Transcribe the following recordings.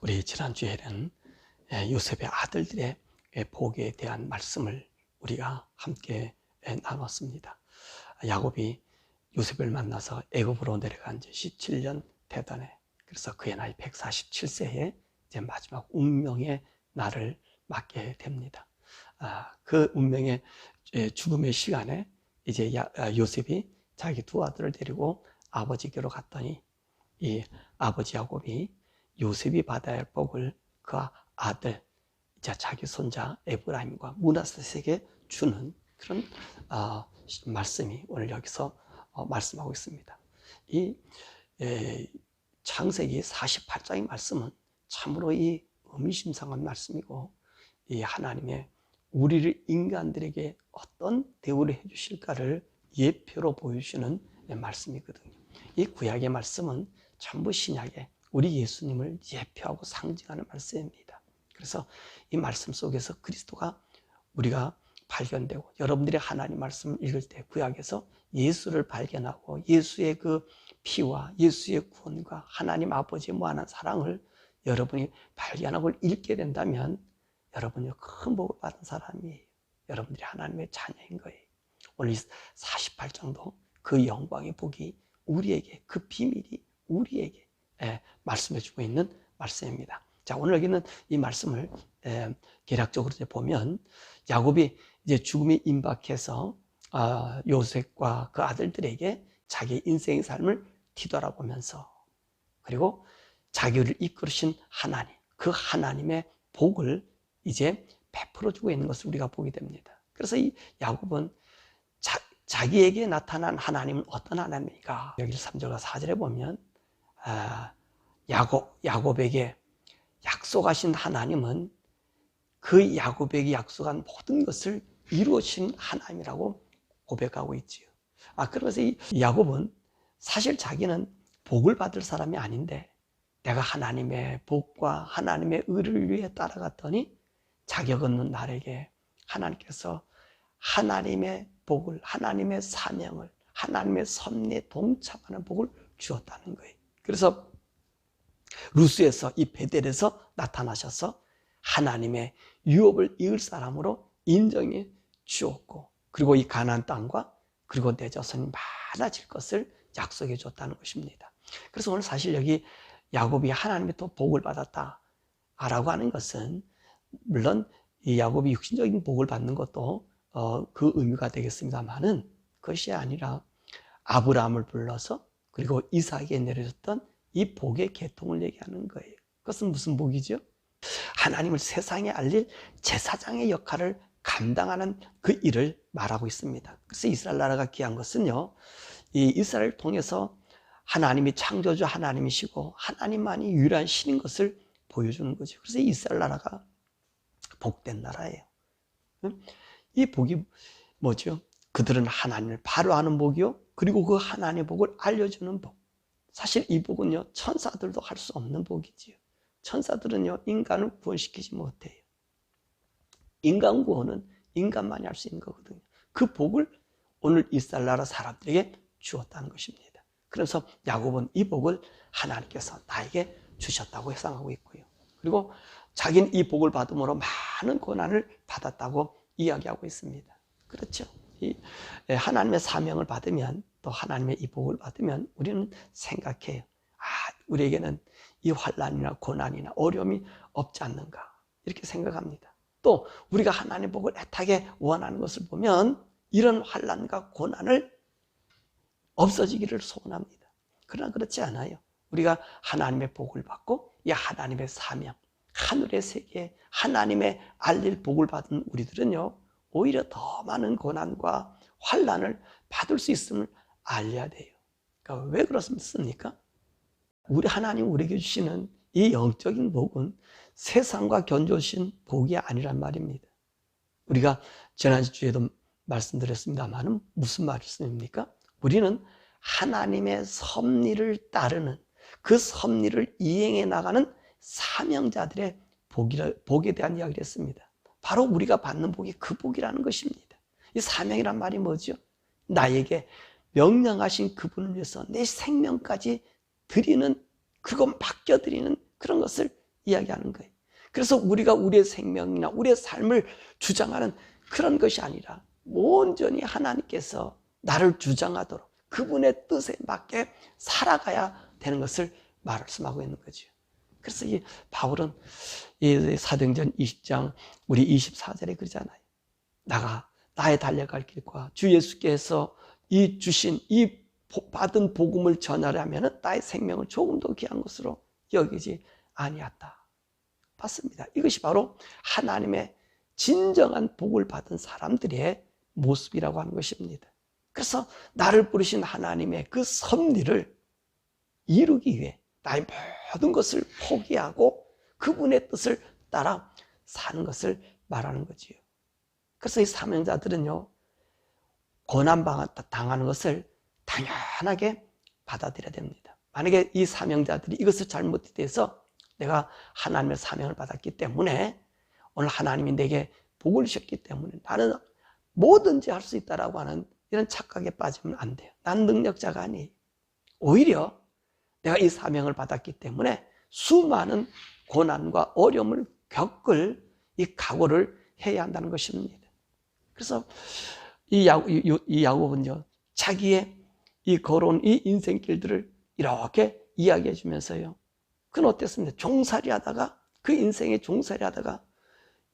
우리 지난주에는 요셉의 아들들의 복에 대한 말씀을 우리가 함께 나눴습니다. 야곱이 요셉을 만나서 애굽으로 내려간 지 17년 되더네. 그래서 그의 나이 147세에 이제 마지막 운명의 날을 맞게 됩니다. 그 운명의 죽음의 시간에 이제 요셉이 자기 두 아들을 데리고 아버지께로 갔더니 이 아버지 야곱이 요셉이 받아야 할 복을 그 아들, 자기 손자 에브라임과 므낫세에게 주는 그런 말씀이 오늘 여기서 말씀하고 있습니다. 이 창세기 48장의 말씀은 참으로 이 의미심장한 말씀이고, 이 하나님의 우리를 인간들에게 어떤 대우를 해주실까를 예표로 보여주시는 말씀이거든요. 이 구약의 말씀은 전부 신약의 우리 예수님을 예표하고 상징하는 말씀입니다. 그래서 이 말씀 속에서 그리스도가 우리가 발견되고, 여러분들이 하나님 말씀을 읽을 때 구약에서 예수를 발견하고 예수의 그 피와 예수의 구원과 하나님 아버지의 무한한 사랑을 여러분이 발견하고 읽게 된다면 여러분이 큰 복을 받은 사람이에요. 여러분들이 하나님의 자녀인 거예요. 오늘 48장도 그 영광의 복이 우리에게, 그 비밀이 우리에게 말씀해주고 있는 말씀입니다. 자, 오늘 여기는 이 말씀을 개략적으로 보면, 야곱이 이제 죽음이 임박해서 요셉과 그 아들들에게 자기 인생의 삶을 뒤돌아보면서, 그리고 자기를 이끌으신 하나님, 그 하나님의 복을 이제 베풀어주고 있는 것을 우리가 보게 됩니다. 그래서 이 야곱은 자기에게 나타난 하나님은 어떤 하나님입니까? 여기 3절과 4절에 보면 야곱에게 약속하신 하나님은 그 야곱에게 약속한 모든 것을 이루어진 하나님이라고 고백하고 있지요. 그래서 이 야곱은 사실 자기는 복을 받을 사람이 아닌데, 내가 하나님의 복과 하나님의 의를 위해 따라갔더니 자격 없는 나에게 하나님께서 하나님의 복을, 하나님의 사명을, 하나님의 섭리에 동참하는 복을 주었다는 거예요. 그래서 루스에서, 이 베델에서 나타나셔서 하나님의 유업을 이을 사람으로 인정해 주었고, 그리고 이 가나안 땅과 그리고 내 자손이 많아질 것을 약속해 줬다는 것입니다. 그래서 오늘 사실 여기 야곱이 하나님의 또 복을 받았다라고 하는 것은, 물론 이 야곱이 육신적인 복을 받는 것도 그 의미가 되겠습니다만은, 그것이 아니라 아브라함을 불러서 그리고 이삭에게 내려줬던 이 복의 계통을 얘기하는 거예요. 그것은 무슨 복이죠? 하나님을 세상에 알릴 제사장의 역할을 감당하는 그 일을 말하고 있습니다. 그래서 이스라엘 나라가 귀한 것은요, 이 이스라엘을 통해서 하나님이 창조주 하나님이시고 하나님만이 유일한 신인 것을 보여주는 거죠. 그래서 이스라엘 나라가 복된 나라예요. 이 복이 뭐죠? 그들은 하나님을 바로 아는 복이요, 그리고 그 하나님의 복을 알려주는 복. 사실 이 복은요, 천사들도 할 수 없는 복이지요. 천사들은요, 인간을 구원시키지 못해요. 인간 구원은 인간만이 할 수 있는 거거든요. 그 복을 오늘 이스라엘 나라 사람들에게 주었다는 것입니다. 그래서 야곱은 이 복을 하나님께서 나에게 주셨다고 해석하고 있고요. 그리고 자기는 이 복을 받음으로 많은 고난을 받았다고 이야기하고 있습니다. 그렇죠. 이 하나님의 사명을 받으면, 또 하나님의 이 복을 받으면 우리는 생각해요. 우리에게는 이 환난이나 고난이나 어려움이 없지 않는가, 이렇게 생각합니다. 또 우리가 하나님의 복을 애타게 원하는 것을 보면 이런 환난과 고난을 없어지기를 소원합니다. 그러나 그렇지 않아요. 우리가 하나님의 복을 받고 이 하나님의 사명, 하늘의 세계, 하나님의 알릴 복을 받은 우리들은요, 오히려 더 많은 고난과 환난을 받을 수 있음을 알려야 돼요. 그러니까 왜 그렇습니까? 우리 하나님 우리에게 주시는 이 영적인 복은 세상과 견조신 복이 아니란 말입니다. 우리가 지난주에도 말씀드렸습니다만 무슨 말씀입니까? 우리는 하나님의 섭리를 따르는, 그 섭리를 이행해 나가는 사명자들의 복에 대한 이야기를 했습니다. 바로 우리가 받는 복이 그 복이라는 것입니다. 이 사명이란 말이 뭐죠? 나에게 명령하신 그분을 위해서 내 생명까지 드리는, 그것 맡겨드리는 그런 것을 이야기하는 거예요. 그래서 우리가 우리의 생명이나 우리의 삶을 주장하는 그런 것이 아니라 온전히 하나님께서 나를 주장하도록 그분의 뜻에 맞게 살아가야 되는 것을 말씀하고 있는 거죠. 그래서 이 바울은 이 사도행전 20장 우리 24절에 그러잖아요. 나의 달려갈 길과 주 예수께서 이 주신 이 받은 복음을 전하려면 나의 생명을 조금 더 귀한 것으로 여기지 아니었다. 봤습니다. 이것이 바로 하나님의 진정한 복을 받은 사람들의 모습이라고 하는 것입니다. 그래서 나를 부르신 하나님의 그 섭리를 이루기 위해 나의 모든 것을 포기하고 그분의 뜻을 따라 사는 것을 말하는 거지요. 그래서 이 사명자들은요, 고난당하는 것을 당연하게 받아들여야 됩니다. 만약에 이 사명자들이 이것을 잘못해서 내가 하나님의 사명을 받았기 때문에 오늘 하나님이 내게 복을 주셨기 때문에 나는 뭐든지 할 수 있다라고 하는 이런 착각에 빠지면 안 돼요. 난 능력자가 아니에요. 오히려 내가 이 사명을 받았기 때문에 수많은 고난과 어려움을 겪을 이 각오를 해야 한다는 것입니다. 그래서 이 야곱은요, 자기의 이 걸어온 이 인생길들을 이렇게 이야기해 주면서요, 그는 어땠습니까? 종살이 하다가, 그 인생의 종살이 하다가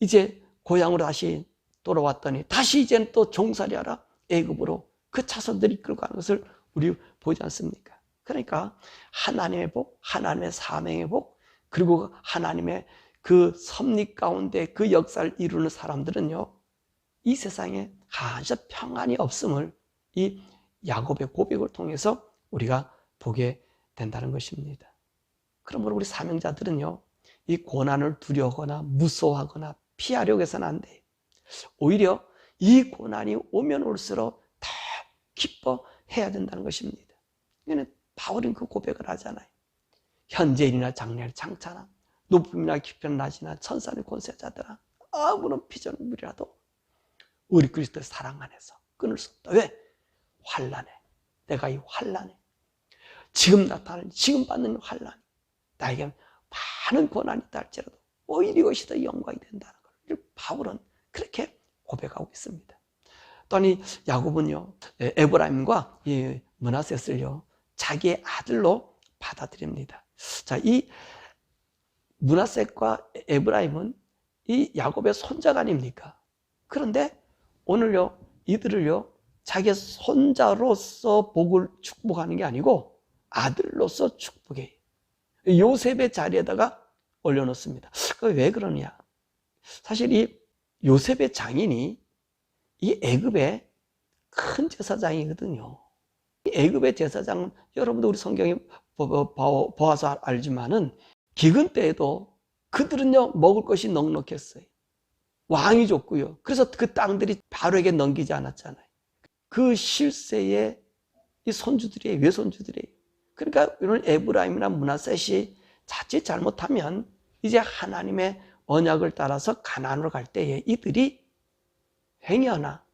이제 고향으로 다시 돌아왔더니 다시 이제는 또 종살이 하라 애굽으로 그 차선들이 이끌고 가는 것을 우리 보지 않습니까? 그러니까 하나님의 복, 하나님의 사명의 복, 그리고 하나님의 그 섭리 가운데 그 역사를 이루는 사람들은요, 이 세상에 한시도 평안이 없음을 이 야곱의 고백을 통해서 우리가 보게 된다는 것입니다. 그러므로 우리 사명자들은요, 이 고난을 두려워하거나 무서워하거나 피하려고 해서는 안 돼요. 오히려 이 고난이 오면 올수록 더 기뻐해야 된다는 것입니다. 이거는 바울은 그 고백을 하잖아요. 현재일이나 장래일 장차나 높음이나 깊이나 낮이나 천사는 권세자들아 아무런 피조물이라도 우리 그리스도의 사랑 안에서 끊을 수 없다. 왜? 환난에, 내가 이 환난에, 지금 나타나는, 지금 받는 환난이 나에게 많은 고난이 있다 할지라도 오히려 이것이 더 영광이 된다는 걸 바울은 그렇게 고백하고 있습니다. 또한 이 야곱은요, 에브라임과 이 므낫셋을요, 자기의 아들로 받아들입니다. 자, 이 므낫셋과 에브라임은 이 야곱의 손자가 아닙니까? 그런데 오늘요, 이들을요, 자기의 손자로서 복을 축복하는 게 아니고 아들로서 축복해요. 요셉의 자리에다가 올려놓습니다. 왜 그러냐? 사실 이 요셉의 장인이 이 애굽의 큰 제사장이거든요. 이 애굽의 제사장은 여러분도 우리 성경에 보아서 알지만은 기근 때에도 그들은요, 먹을 것이 넉넉했어요. 왕이 줬고요. 그래서 그 땅들이 바로에게 넘기지 않았잖아요. 그 실세의 이 손주들이에요. 외손주들이에요. 그러니까 이런 에브라임이나 므낫셋이 자칫 잘못하면 이제 하나님의 언약을 따라서 가나안으로 갈 때에 이들이 행여나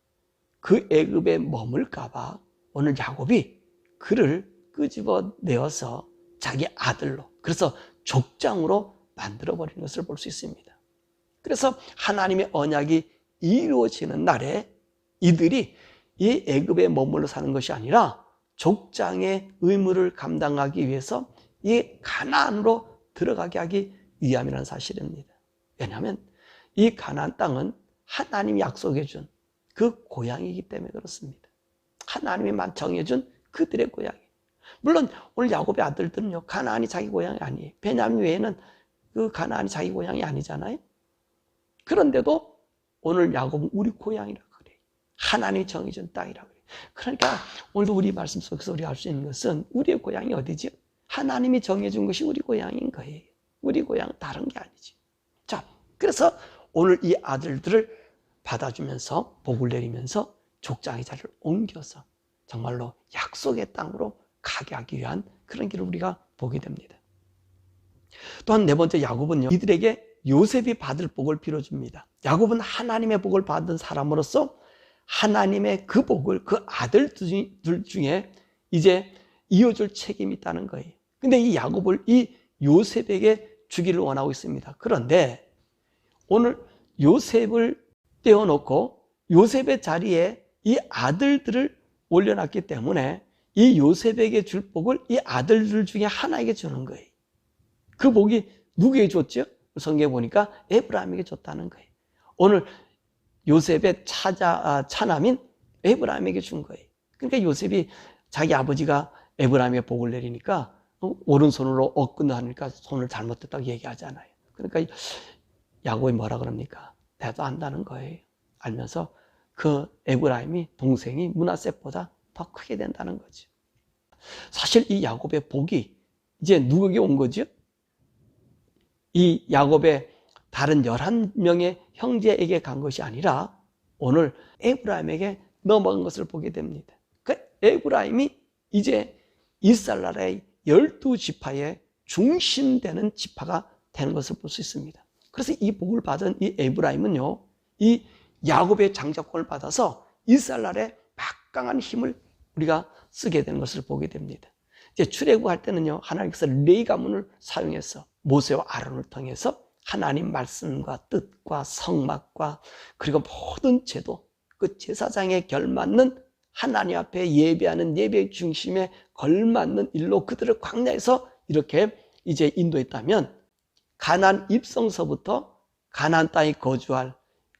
그 애굽에 머물까 봐 오늘 야곱이 그를 끄집어내어서 자기 아들로, 그래서 족장으로 만들어버리는 것을 볼 수 있습니다. 그래서 하나님의 언약이 이루어지는 날에 이들이 이 애굽에 머물러 사는 것이 아니라 족장의 의무를 감당하기 위해서 이 가나안으로 들어가게 하기 위함이라는 사실입니다. 왜냐하면 이 가나안 땅은 하나님이 약속해 준 그 고향이기 때문에 그렇습니다. 하나님이 정해준 그들의 고향이. 물론 오늘 야곱의 아들들은요, 가나안이 자기 고향이 아니에요. 베냐민 외에는 그 가나안이 자기 고향이 아니잖아요. 그런데도 오늘 야곱은 우리 고향이라고 그래요. 하나님이 정해준 땅이라고 그래요. 그러니까 오늘도 우리 말씀 속에서 우리가 알 수 있는 것은 우리의 고향이 어디죠? 하나님이 정해준 것이 우리 고향인 거예요. 우리 고향은 다른 게 아니지. 자, 그래서 오늘 이 아들들을 받아주면서 복을 내리면서 족장의 자리를 옮겨서 정말로 약속의 땅으로 가게 하기 위한 그런 길을 우리가 보게 됩니다. 또한 네 번째, 야곱은요, 이들에게 요셉이 받을 복을 빌어줍니다. 야곱은 하나님의 복을 받은 사람으로서 하나님의 그 복을 그 아들들 중에 이제 이어줄 책임이 있다는 거예요. 근데 이 야곱을 이 요셉에게 주기를 원하고 있습니다. 그런데 오늘 요셉을 떼어놓고 요셉의 자리에 이 아들들을 올려놨기 때문에 이 요셉에게 줄 복을 이 아들들 중에 하나에게 주는 거예요. 그 복이 누구에게 줬죠? 성경에 보니까 에브라임에게 줬다는 거예요. 오늘 요셉의 차남인 에브라임에게 준 거예요. 그러니까 요셉이 자기 아버지가 에브라임에게 복을 내리니까 오른손으로 얻근하니까 손을 잘못했다고 얘기하잖아요. 그러니까 야곱이 뭐라 그럽니까? 나도 안다는 거예요. 알면서 그 에브라임이 동생이 므낫셋보다 더 크게 된다는 거죠. 사실 이 야곱의 복이 이제 누구에게 온 거죠? 이 야곱의 다른 11명의 형제에게 간 것이 아니라 오늘 에브라임에게 넘어간 것을 보게 됩니다. 그 에브라임이 이제 이스라엘 나라의 12지파의 중심되는 지파가 되는 것을 볼 수 있습니다. 그래서 이 복을 받은 이 에브라임은요, 이 야곱의 장자권을 받아서 이스라엘 나라의 막강한 힘을 우리가 쓰게 되는 것을 보게 됩니다. 이제 출애굽할 때는요, 하나님께서 레위 가문을 사용해서 모세와 아론을 통해서 하나님 말씀과 뜻과 성막과 그리고 모든 제도, 그 제사장에 걸맞는 하나님 앞에 예배하는 예배 중심에 걸맞는 일로 그들을 광야에서 이렇게 이제 인도했다면, 가나안 입성서부터 가나안 땅에 거주할,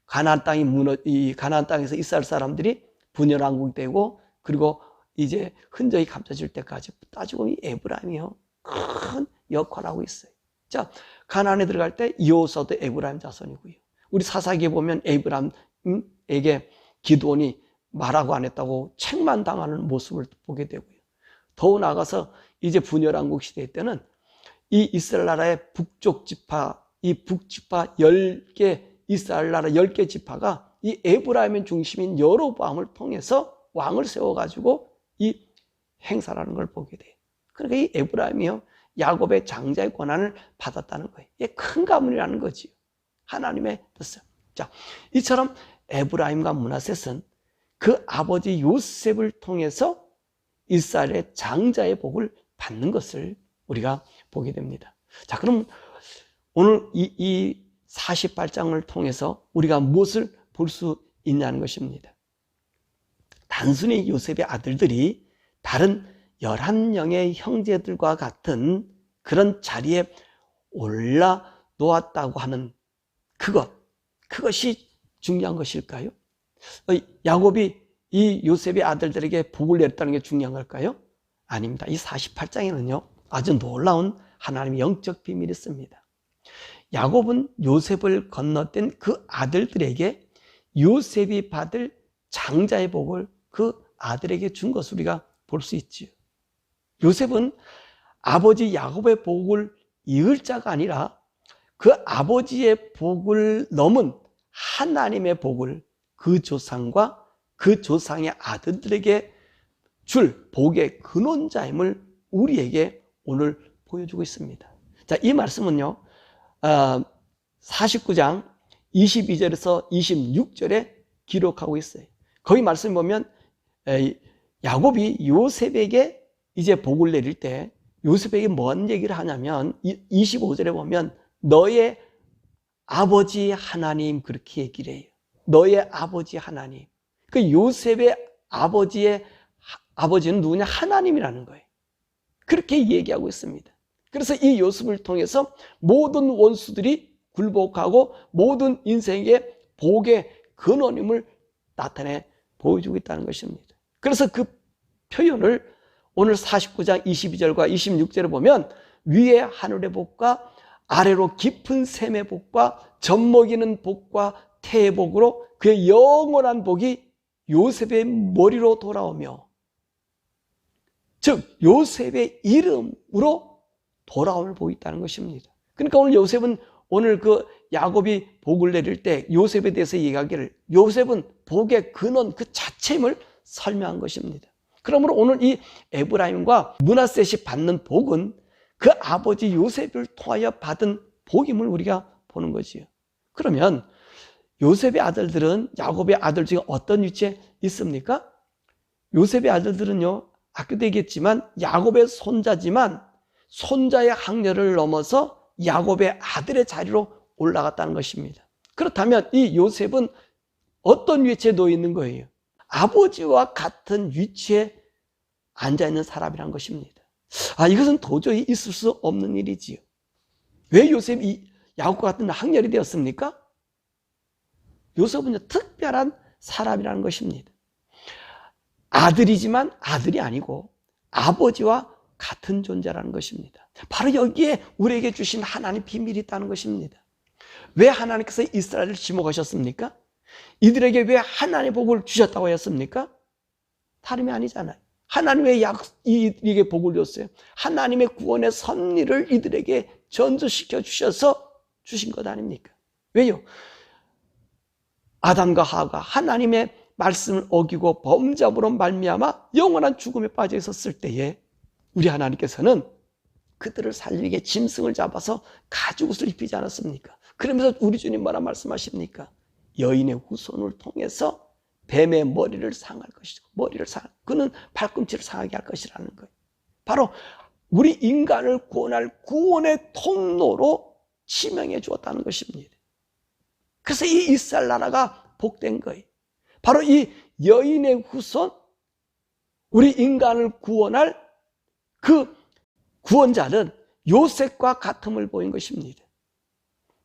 가나안 땅에서 이스라엘 사람들이 분열왕국이 되고 그리고 이제 흔적이 감춰질 때까지 따지고 이 에브라임이요, 큰 역할을 하고 있어요. 자, 가나안에 들어갈 때 여호수아도 에브라임 자손이고요. 우리 사사기에 보면 에브라임에게 기드온이 말하고 안 했다고 책만 당하는 모습을 보게 되고요. 더 나아가서 이제 분열왕국 시대 때는 이 이스라엘 나라의 북쪽 지파, 이 북지파 10개, 이스라엘 나라 10개 지파가 이 에브라임의 중심인 여로보암을 통해서 왕을 세워가지고 이 행사라는 걸 보게 돼요. 그러니까 이 에브라임이요, 야곱의 장자의 권한을 받았다는 거예요. 이게 큰 가문이라는 거지요. 하나님의 뜻을. 자, 이처럼 에브라임과 므낫셋은 그 아버지 요셉을 통해서 이스라엘의 장자의 복을 받는 것을 우리가 보게 됩니다. 자, 그럼 오늘 이 48장을 통해서 우리가 무엇을 볼 수 있냐는 것입니다. 단순히 요셉의 아들들이 다른 11명의 형제들과 같은 그런 자리에 올라놓았다고 하는 그것이 중요한 것일까요? 야곱이 이 요셉의 아들들에게 복을 내렸다는 게 중요한 걸까요? 아닙니다. 이 48장에는요, 아주 놀라운 하나님의 영적 비밀이 있습니다. 야곱은 요셉을 건너뛴 그 아들들에게 요셉이 받을 장자의 복을 그 아들에게 준 것을 우리가 볼 수 있지요. 요셉은 아버지 야곱의 복을 이을 자가 아니라 그 아버지의 복을 넘은 하나님의 복을 그 조상과 그 조상의 아들들에게 줄 복의 근원자임을 우리에게 오늘 보여주고 있습니다. 자, 이 말씀은요, 49장 22절에서 26절에 기록하고 있어요. 거기 말씀 보면 야곱이 요셉에게 이제 복을 내릴 때 요셉에게 뭔 얘기를 하냐면 25절에 보면 너의 아버지 하나님, 그렇게 얘기를 해요. 너의 아버지 하나님. 그 요셉의 아버지는 누구냐? 하나님이라는 거예요. 그렇게 얘기하고 있습니다. 그래서 이 요셉을 통해서 모든 원수들이 굴복하고 모든 인생의 복의 근원임을 나타내 보여주고 있다는 것입니다. 그래서 그 표현을 오늘 49장 22절과 26절에 보면 위에 하늘의 복과 아래로 깊은 샘의 복과 젖먹이는 복과 태의 복으로 그의 영원한 복이 요셉의 머리로 돌아오며, 즉 요셉의 이름으로 돌아옴을 보고 있다는 것입니다. 그러니까 오늘 요셉은, 오늘 그 야곱이 복을 내릴 때 요셉에 대해서 얘기하기를 요셉은 복의 근원 그 자체임을 설명한 것입니다. 그러므로 오늘 이 에브라임과 므낫셋이 받는 복은 그 아버지 요셉을 통하여 받은 복임을 우리가 보는 거지요. 그러면 요셉의 아들들은 야곱의 아들 중에 어떤 위치에 있습니까? 요셉의 아들들은요, 아까도 얘기했지만 야곱의 손자지만 손자의 학렬을 넘어서 야곱의 아들의 자리로 올라갔다는 것입니다. 그렇다면 이 요셉은 어떤 위치에 놓여 있는 거예요? 아버지와 같은 위치에 앉아있는 사람이란 것입니다. 이것은 도저히 있을 수 없는 일이지요. 왜 요셉이 야곱과 같은 학렬이 되었습니까? 요셉은 특별한 사람이라는 것입니다. 아들이지만 아들이 아니고 아버지와 같은 존재라는 것입니다. 바로 여기에 우리에게 주신 하나님의 비밀이 있다는 것입니다. 왜 하나님께서 이스라엘을 지목하셨습니까? 이들에게 왜 하나님의 복을 주셨다고 했습니까? 다름이 아니잖아요. 하나님 왜 이들에게 복을 줬어요? 하나님의 구원의 섭리를 이들에게 전수시켜 주셔서 주신 것 아닙니까? 왜요? 아담과 하와가 하나님의 말씀을 어기고 범죄함으로 말미암아 영원한 죽음에 빠져 있었을 때에 우리 하나님께서는 그들을 살리기 위해 짐승을 잡아서 가죽옷을 입히지 않았습니까? 그러면서 우리 주님 뭐라 말씀하십니까? 여인의 후손을 통해서 뱀의 머리를 상할 것이고 그는 발꿈치를 상하게 할 것이라는 거예요. 바로 우리 인간을 구원할 구원의 통로로 지명해 주었다는 것입니다. 그래서 이 이스라엘 나라가 복된 거예요. 바로 이 여인의 후손, 우리 인간을 구원할 그 구원자는 요셉과 같음을 보인 것입니다.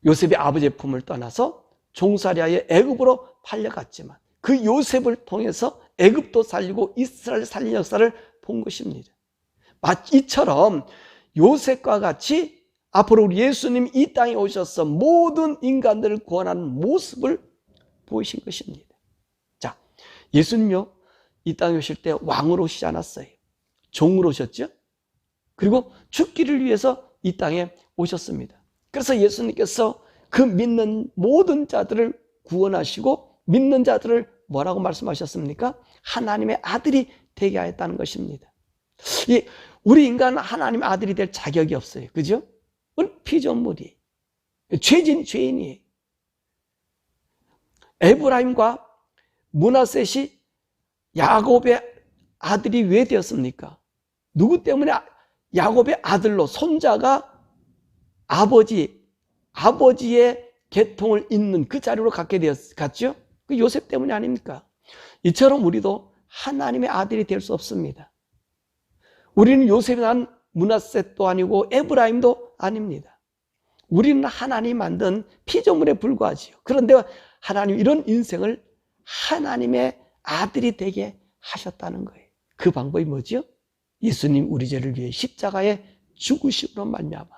요셉이 아버지의 품을 떠나서 종살이하여 애굽으로 팔려갔지만 그 요셉을 통해서 애굽도 살리고 이스라엘 살린 역사를 본 것입니다. 이처럼 요셉과 같이 앞으로 우리 예수님 이 땅에 오셔서 모든 인간들을 구원하는 모습을 보이신 것입니다. 자, 예수님요 이 땅에 오실 때 왕으로 오시지 않았어요. 종으로 오셨죠. 그리고 죽기를 위해서 이 땅에 오셨습니다. 그래서 예수님께서 그 믿는 모든 자들을 구원하시고 믿는 자들을 뭐라고 말씀하셨습니까? 하나님의 아들이 되게 하였다는 것입니다. 우리 인간은 하나님의 아들이 될 자격이 없어요. 그죠? 우리 피조물이 죄인이에요. 에브라임과 므낫셋이 야곱의 아들이 왜 되었습니까? 누구 때문에 야곱의 아들로 손자가 아버지의 계통을 잇는 그 자리로 갔죠? 그 요셉 때문이 아닙니까? 이처럼 우리도 하나님의 아들이 될 수 없습니다. 우리는 요셉이 난 므낫셋도 아니고 에브라임도 아닙니다. 우리는 하나님이 만든 피조물에 불과하지요. 그런데 하나님 이런 인생을 하나님의 아들이 되게 하셨다는 거예요. 그 방법이 뭐죠? 예수님 우리 죄를 위해 십자가에 죽으심으로 말미암아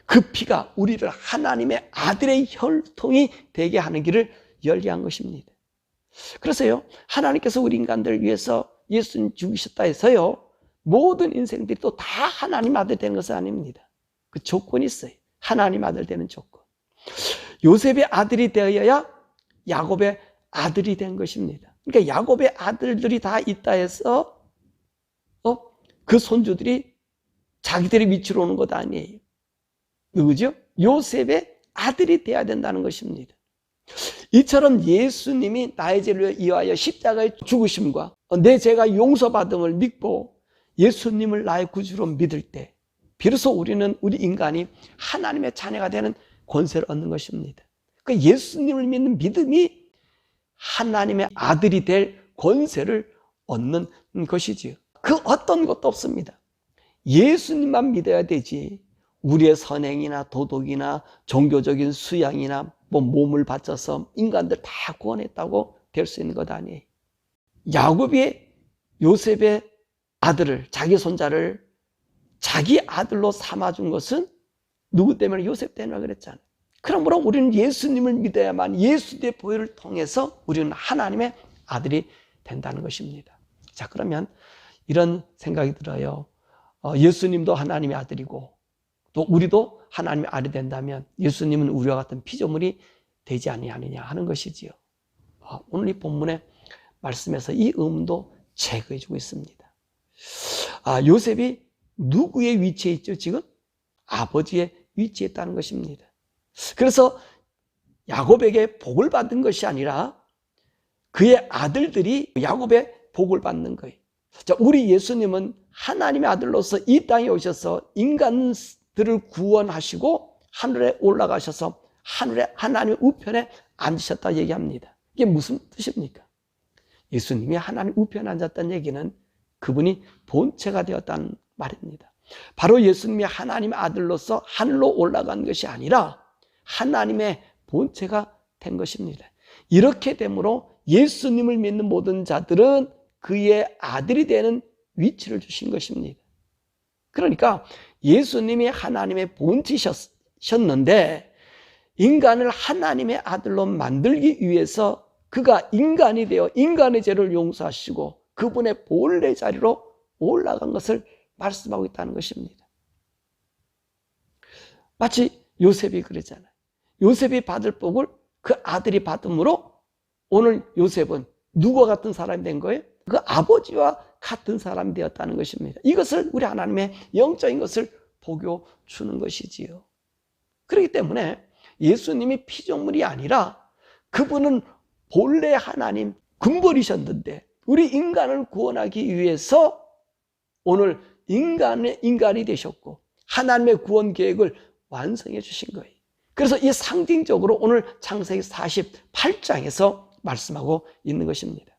그 피가 우리를 하나님의 아들의 혈통이 되게 하는 길을 열게 한 것입니다. 그래서요 하나님께서 우리 인간들을 위해서 예수님 죽으셨다 해서요 모든 인생들이 또 다 하나님 아들 되는 것은 아닙니다. 그 조건이 있어요. 하나님 아들 되는 조건. 요셉의 아들이 되어야 야곱의 아들이 된 것입니다. 그러니까 야곱의 아들들이 다 있다 해서 그 손주들이 자기들의 위치로 오는 것 아니에요. 누구죠? 요셉의 아들이 돼야 된다는 것입니다. 이처럼 예수님이 나의 죄를 위하여 십자가에 죽으심과 내 죄가 용서받음을 믿고 예수님을 나의 구주로 믿을 때 비로소 우리는 우리 인간이 하나님의 자녀가 되는 권세를 얻는 것입니다. 그 예수님을 믿는 믿음이 하나님의 아들이 될 권세를 얻는 것이지요. 그 어떤 것도 없습니다. 예수님만 믿어야 되지 우리의 선행이나 도덕이나 종교적인 수양이나 몸을 바쳐서 인간들 다 구원했다고 될 수 있는 것 아니에요. 야곱이 요셉의 아들을 자기 손자를 자기 아들로 삼아준 것은 누구 때문에? 요셉 때문에 그랬잖아요. 그러므로 우리는 예수님을 믿어야만 예수의 보혈을 통해서 우리는 하나님의 아들이 된다는 것입니다. 자, 그러면 이런 생각이 들어요. 예수님도 하나님의 아들이고 또 우리도 하나님의 아들이 된다면 예수님은 우리와 같은 피조물이 되지 아니하느냐 하는 것이지요. 오늘 이 본문의 말씀에서 이 의문도 제거해 주고 있습니다. 요셉이 누구의 위치에 있죠? 지금 아버지의 위치에 있다는 것입니다. 그래서 야곱에게 복을 받은 것이 아니라 그의 아들들이 야곱의 복을 받는 거예요. 자, 우리 예수님은 하나님의 아들로서 이 땅에 오셔서 인간들을 구원하시고 하늘에 올라가셔서 하늘에 하나님의 우편에 앉으셨다 얘기합니다. 이게 무슨 뜻입니까? 예수님이 하나님 우편에 앉았다는 얘기는 그분이 본체가 되었다는 말입니다. 바로 예수님이 하나님의 아들로서 하늘로 올라간 것이 아니라 하나님의 본체가 된 것입니다. 이렇게 되므로 예수님을 믿는 모든 자들은 그의 아들이 되는 위치를 주신 것입니다. 그러니까 예수님이 하나님의 본체셨는데 인간을 하나님의 아들로 만들기 위해서 그가 인간이 되어 인간의 죄를 용서하시고 그분의 본래 자리로 올라간 것을 말씀하고 있다는 것입니다. 마치 요셉이 그러잖아요. 요셉이 받을 복을 그 아들이 받음으로 오늘 요셉은 누구와 같은 사람이 된 거예요? 그 아버지와 같은 사람이 되었다는 것입니다. 이것을 우리 하나님의 영적인 것을 보여주는 것이지요. 그렇기 때문에 예수님이 피조물이 아니라 그분은 본래 하나님 근본이셨는데 우리 인간을 구원하기 위해서 오늘 인간이 되셨고 하나님의 구원 계획을 완성해 주신 거예요. 그래서 이 상징적으로 오늘 창세기 48장에서 말씀하고 있는 것입니다.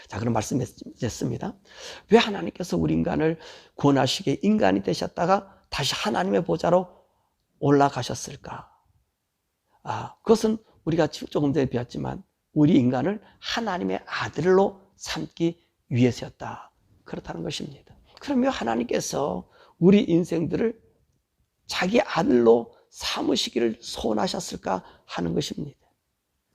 자, 그럼 말씀했습니다. 왜 하나님께서 우리 인간을 구원하시기에 인간이 되셨다가 다시 하나님의 보좌로 올라가셨을까? 그것은 우리가 조금 전에 배웠지만 우리 인간을 하나님의 아들로 삼기 위해서였다. 그렇다는 것입니다. 그러면 하나님께서 우리 인생들을 자기 아들로 삼으시기를 소원하셨을까 하는 것입니다.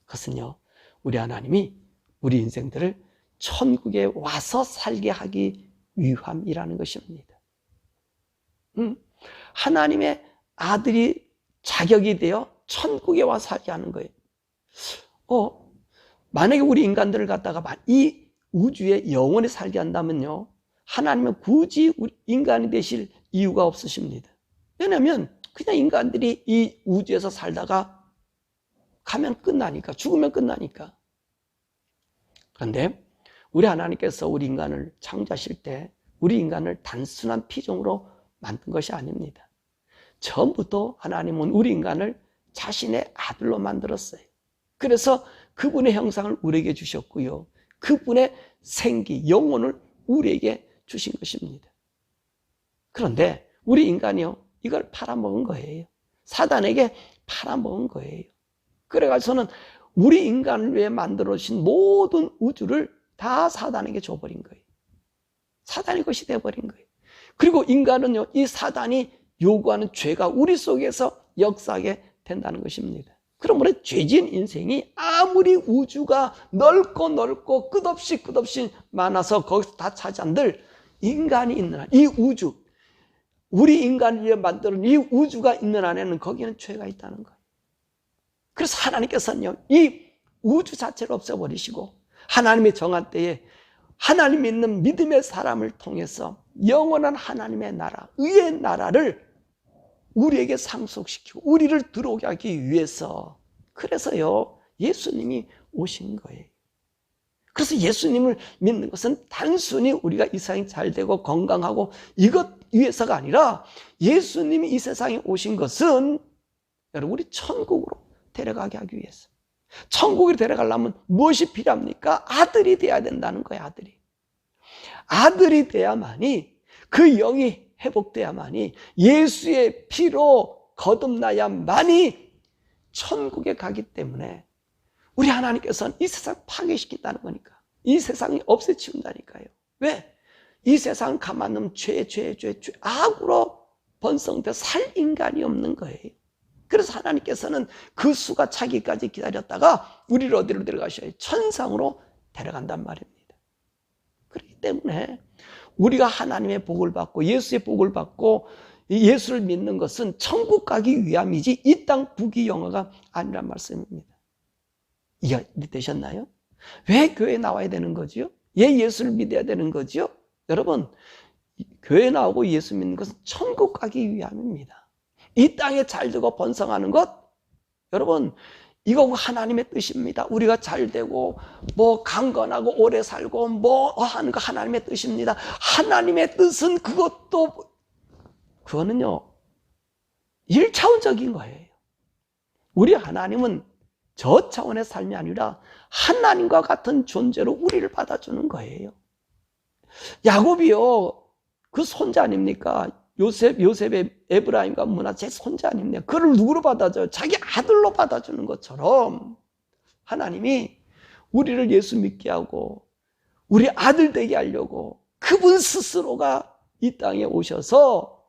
그것은요, 우리 하나님이 우리 인생들을 천국에 와서 살게 하기 위함이라는 것입니다. 하나님의 아들이 자격이 되어 천국에 와서 살게 하는 거예요. 만약에 우리 인간들을 갖다가 이 우주에 영원히 살게 한다면요, 하나님은 굳이 인간이 되실 이유가 없으십니다. 왜냐하면 그냥 인간들이 이 우주에서 살다가 가면 끝나니까, 죽으면 끝나니까. 그런데 우리 하나님께서 우리 인간을 창조하실 때 우리 인간을 단순한 피조물로 만든 것이 아닙니다. 처음부터 하나님은 우리 인간을 자신의 아들로 만들었어요. 그래서 그분의 형상을 우리에게 주셨고요, 그분의 생기, 영혼을 우리에게 주신 것입니다. 그런데 우리 인간이요, 이걸 팔아먹은 거예요. 사단에게 팔아먹은 거예요. 그래가지고는 우리 인간을 위해 만들어주신 모든 우주를 다 사단에게 줘버린 거예요. 사단의 것이 돼버린 거예요. 그리고 인간은요, 이 사단이 요구하는 죄가 우리 속에서 역사하게 된다는 것입니다. 그러므로 죄진 인생이 아무리 우주가 넓고 끝없이 많아서 거기서 다 차지한들 인간이 있는 한, 이 우주, 우리 인간을 위해 만드는 이 우주가 있는 안에는 거기에는 죄가 있다는 거예요. 그래서 하나님께서는요, 이 우주 자체를 없애버리시고 하나님의 정한 때에 하나님 믿는 믿음의 사람을 통해서 영원한 하나님의 나라, 의의 나라를 우리에게 상속시키고 우리를 들어오게 하기 위해서, 그래서요, 예수님이 오신 거예요. 그래서 예수님을 믿는 것은 단순히 우리가 이 세상이 잘 되고 건강하고 이것 위해서가 아니라 예수님이 이 세상에 오신 것은 여러분 우리 천국으로 데려가게 하기 위해서. 천국에 데려가려면 무엇이 필요합니까? 아들이 돼야 된다는 거예요. 아들이 돼야만이 그 영이 회복돼야만이 예수의 피로 거듭나야만이 천국에 가기 때문에 우리 하나님께서는 이 세상 파괴시킨다는 거니까, 이 세상이 없애치운다니까요. 왜? 이 세상 가만 놈 죄 악으로 번성돼 살 인간이 없는 거예요. 그래서 하나님께서는 그 수가 차기까지 기다렸다가 우리를 어디로 데려가셔요? 천상으로 데려간단 말입니다. 그렇기 때문에 우리가 하나님의 복을 받고 예수의 복을 받고 예수를 믿는 것은 천국 가기 위함이지 이 땅 부귀영화가 아니란 말씀입니다. 이해되셨나요? 왜 교회에 나와야 되는 거지요? 왜 예수를 믿어야 되는 거지요? 여러분, 교회에 나오고 예수 믿는 것은 천국 가기 위함입니다. 이 땅에 잘 되고 번성하는 것, 여러분, 이거 하나님의 뜻입니다. 우리가 잘 되고 뭐 강건하고 오래 살고 뭐 하는 거 하나님의 뜻입니다. 하나님의 뜻은 그거는요, 1차원적인 거예요. 우리 하나님은 저 차원의 삶이 아니라 하나님과 같은 존재로 우리를 받아주는 거예요. 야곱이요, 그 손자 아닙니까? 요셉의 에브라임과 문하세 손자 아닙니까? 그를 누구로 받아줘요? 자기 아들로 받아주는 것처럼 하나님이 우리를 예수 믿게 하고 우리 아들 되게 하려고 그분 스스로가 이 땅에 오셔서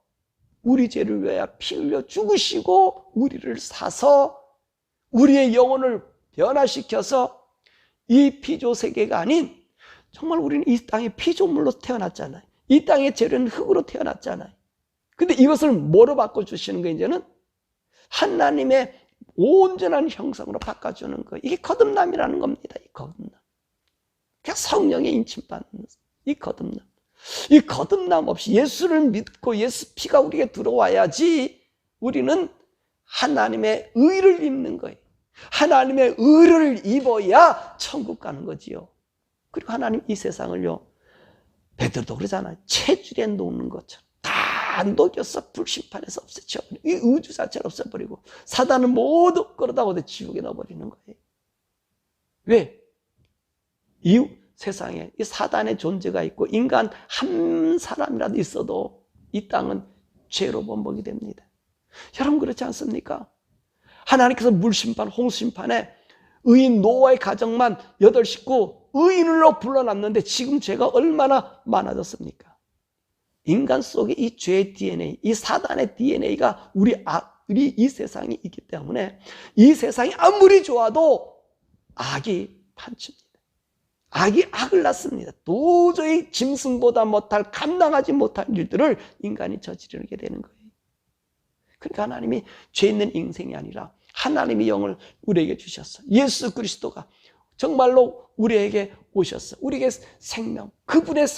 우리 죄를 위하여 피 흘려 죽으시고 우리를 사서 우리의 영혼을 변화시켜서 이 피조 세계가 아닌 정말 우리는 이 땅에 피조물로 태어났잖아요. 이 땅의 재료는 흙으로 태어났잖아요. 근데 이것을 뭐로 바꿔주시는 거예요? 이제는 하나님의 온전한 형상으로 바꿔주는 거예요. 이게 거듭남이라는 겁니다. 이 거듭남. 그냥 성령의 인침받는 이 거듭남. 이 거듭남 없이 예수를 믿고 예수 피가 우리에게 들어와야지 우리는 하나님의 의를 입는 거예요. 하나님의 의를 입어야 천국 가는 거지요. 그리고 하나님 이 세상을요, 베드로도 그러잖아요. 채줄에 놓는 것처럼 다 녹여서 불심판에서 없애버리고 이 우주 자체를 없애버리고 사단은 모두 끌어다 어디 지옥에 넣어버리는 거예요. 왜? 이 세상에 이 사단의 존재가 있고 인간 한 사람이라도 있어도 이 땅은 죄로 범벅이 됩니다. 여러분 그렇지 않습니까? 하나님께서 물심판, 홍수심판에 의인 노아의 가정만 8식구 의인으로 불러놨는데 지금 죄가 얼마나 많아졌습니까? 인간 속에 이 죄의 DNA, 이 사단의 DNA가 우리 이 세상에 있기 때문에 이 세상이 아무리 좋아도 악이 판칩니다. 악이 악을 낳습니다. 도저히 짐승보다 못할, 감당하지 못할 일들을 인간이 저지르게 되는 거예요. 그러니까 하나님이 죄 있는 인생이 아니라 하나님의 영을 우리에게 주셨어. 예수 그리스도가 정말로 우리에게 오셨어. 우리에게 생명, 그분의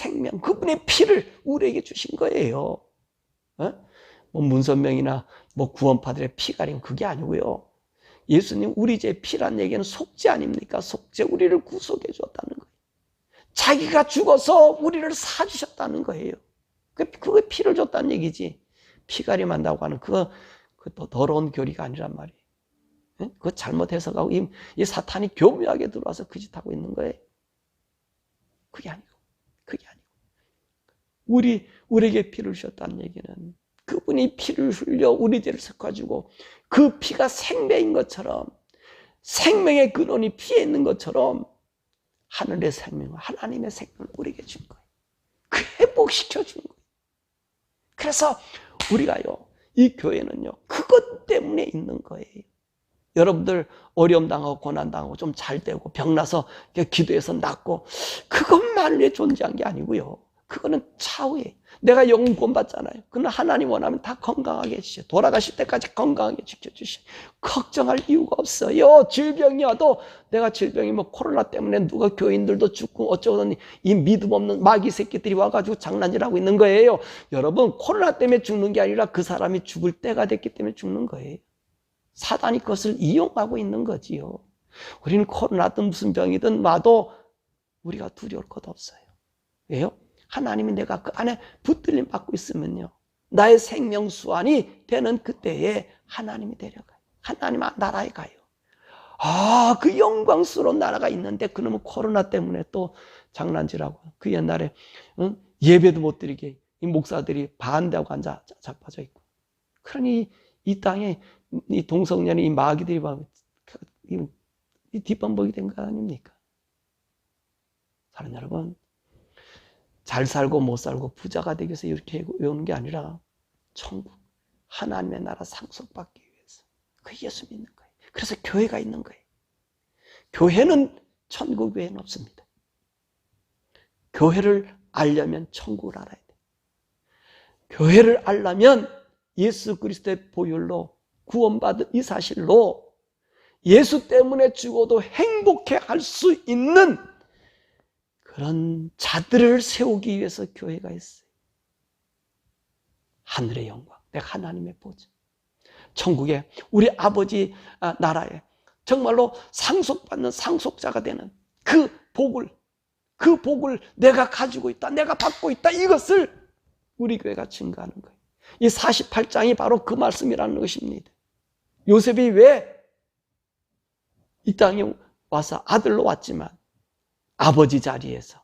피를 우리에게 주신 거예요. 뭐 문선명이나 뭐 구원파들의 피가림 그게 아니고요. 예수님 우리 죄 피란 얘기는 속죄 아닙니까? 속죄, 우리를 구속해 주었다는 거예요. 자기가 죽어서 우리를 사주셨다는 거예요. 그게 피를 줬다는 얘기지. 피가림한다고 하는 그거 더러운 교리가 아니란 말이에요. 그거 잘못 해석하고 이 사탄이 교묘하게 들어와서 그 짓 하고 있는 거예요. 그게 아니고 우리에게 피를 주셨다는 얘기는 그분이 피를 흘려 우리 죄를 섞어주고 그 피가 생명인 것처럼, 생명의 근원이 피에 있는 것처럼 하늘의 생명, 하나님의 생명을 우리에게 준 거예요. 그 회복시켜 준 거예요. 그래서 우리가요, 이 교회는요, 그것 때문에 있는 거예요. 여러분들 어려움 당하고 고난 당하고 좀 잘 되고 병나서 기도해서 낫고 그것만 위해 존재한 게 아니고요. 그거는 차후에 내가 영혼 구원 받잖아요. 그건 하나님 원하면 다 건강하게 해주셔. 돌아가실 때까지 건강하게 지켜주셔. 걱정할 이유가 없어요. 질병이 와도 내가 질병이 뭐 코로나 때문에 누가 교인들도 죽고 어쩌더니 이 믿음 없는 마귀 새끼들이 와가지고 장난질하고 있는 거예요. 여러분 코로나 때문에 죽는 게 아니라 그 사람이 죽을 때가 됐기 때문에 죽는 거예요. 사단이 그것을 이용하고 있는 거지요. 우리는 코로나든 무슨 병이든 와도 우리가 두려울 것 없어요. 왜요? 하나님이 내가 그 안에 붙들림 받고 있으면요, 나의 생명 수완이 되는 그때에 하나님이 데려가요. 하나님 나라에 가요. 그 영광스러운 나라가 있는데 그놈은 코로나 때문에 또 장난질하고 그 옛날에 예배도 못 드리게 이 목사들이 반대하고 앉아 자빠져 있고, 그러니 이 땅에 이 동성년이 이 마귀들이 이 뒷범벅이 된 거 아닙니까? 사랑하는 여러분, 잘 살고 못 살고 부자가 되기 위해서 이렇게 외우는 게 아니라 천국, 하나님의 나라 상속받기 위해서 그 예수 믿는 거예요. 그래서 교회가 있는 거예요. 교회는 천국 외에는 없습니다. 교회를 알려면 천국을 알아야 돼요. 교회를 알려면 예수 그리스도의 보혈로 구원받은 이 사실로 예수 때문에 죽어도 행복해 할 수 있는 그런 자들을 세우기 위해서 교회가 있어요. 하늘의 영광, 내가 하나님의 보좌, 천국에 우리 아버지 나라에 정말로 상속받는 상속자가 되는 그 복을 내가 가지고 있다, 내가 받고 있다, 이것을 우리 교회가 증거하는 거예요. 이 48장이 바로 그 말씀이라는 것입니다. 요셉이 왜 이 땅에 와서 아들로 왔지만 아버지 자리에서,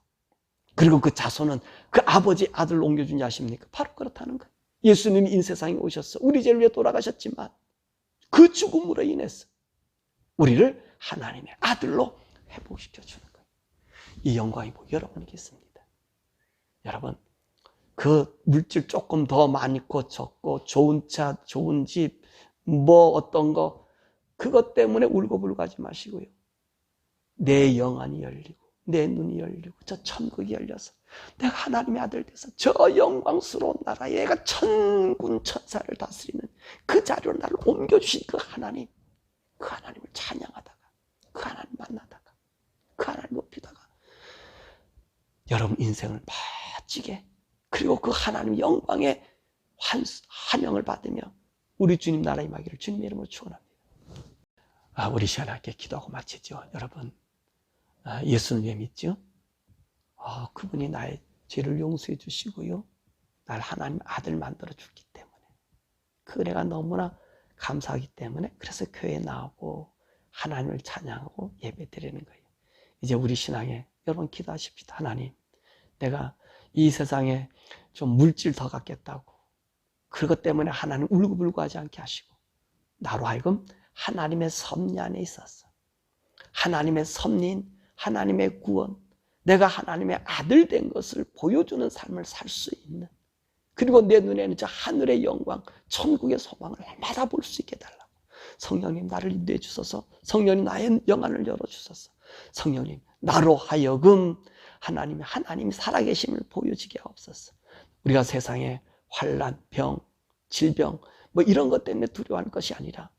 그리고 그 자손은 그 아버지 아들로 옮겨준지 아십니까? 바로 그렇다는 거예요. 예수님이 이 세상에 오셔서 우리 죄를 위해 돌아가셨지만 그 죽음으로 인해서 우리를 하나님의 아들로 회복시켜 주는 거예요. 이 영광이 여러분에게 있습니다. 여러분, 그 물질 조금 더 많고 적고 좋은 차, 좋은 집, 뭐 어떤 거, 그것 때문에 울고불고 하지 마시고요. 내 영안이 열리고 내 눈이 열리고 저 천국이 열려서 내가 하나님의 아들 돼서 저 영광스러운 나라에 내가 천군 천사를 다스리는 그 자리로 나를 옮겨주신 그 하나님, 그 하나님을 찬양하다가, 그 하나님 만나다가, 그 하나님 높이다가 여러분 인생을 멋지게, 그리고 그 하나님 영광의 환영을 받으며 우리 주님 나라 임하기를 주님의 이름으로 축원합니다. 우리 시원하게 기도하고 마치죠. 여러분, 예수는 왜 믿죠? 그분이 나의 죄를 용서해 주시고요, 날 하나님 아들 만들어 줬기 때문에, 그 은혜가 너무나 감사하기 때문에 그래서 교회에 나오고 하나님을 찬양하고 예배 드리는 거예요. 이제 우리 신앙에 여러분 기도하십시다. 하나님, 내가 이 세상에 좀 물질 더 갖겠다고 그것 때문에 하나님 울고불고 하지 않게 하시고 나로 하여금 하나님의 섭리 안에 있어서 하나님의 섭리인 하나님의 구원, 내가 하나님의 아들 된 것을 보여주는 삶을 살 수 있는, 그리고 내 눈에는 저 하늘의 영광, 천국의 소망을 날마다 볼 수 있게 해달라고. 성령님 나를 인도해 주소서. 성령님 나의 영안을 열어주소서. 성령님 나로 하여금 하나님이 살아계심을 보여지게 하옵소서. 우리가 세상에 환난, 병, 질병 뭐 이런 것 때문에 두려워하는 것이 아니라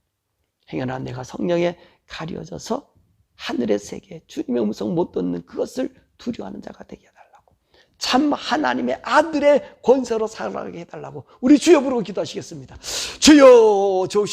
행여나 내가 성령에 가려져서 하늘의 세계, 주님의 음성 못 듣는 그것을 두려워하는 자가 되게 해달라고, 참 하나님의 아들의 권세로 살아가게 해달라고 우리 주여 부르고 기도하시겠습니다. 주여,